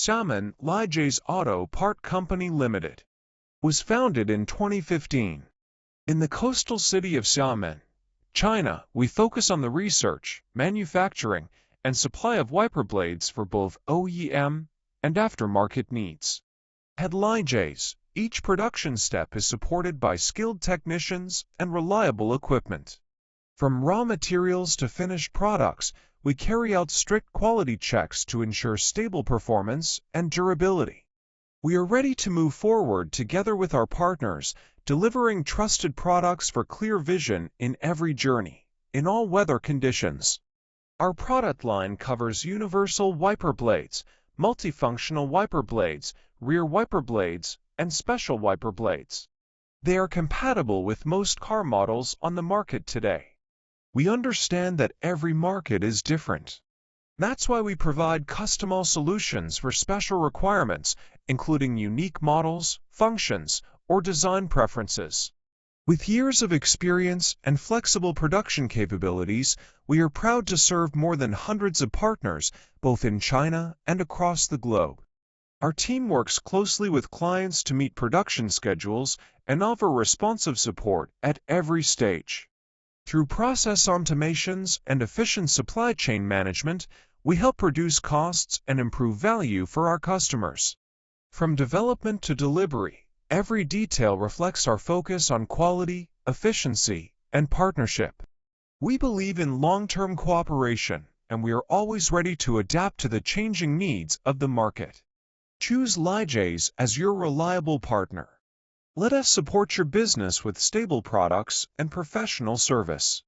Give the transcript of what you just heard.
Xiamen LIJAY's Auto Part Company Limited was founded in 2015. In the coastal city of Xiamen, China, we focus on the research, manufacturing, and supply of wiper blades for both OEM and aftermarket needs. At LIJAY, each production step is supported by skilled technicians and reliable equipment. From raw materials to finished products, we carry out strict quality checks to ensure stable performance and durability. We are ready to move forward together with our partners, delivering trusted products for clear vision in every journey, in all weather conditions. Our product line covers universal wiper blades, multifunctional wiper blades, rear wiper blades, and special wiper blades. They are compatible with most car models on the market today. We understand that every market is different. That's why we provide customized solutions for special requirements, including unique models, functions, or design preferences. With years of experience and flexible production capabilities, we are proud to serve more than hundreds of partners, both in China and across the globe. Our team works closely with clients to meet production schedules and offer responsive support at every stage. Through process automations and efficient supply chain management, we help reduce costs and improve value for our customers. From development to delivery, every detail reflects our focus on quality, efficiency, and partnership. We believe in long-term cooperation, and we are always ready to adapt to the changing needs of the market. Choose LIJAY as your reliable partner. Let us support your business with stable products and professional service.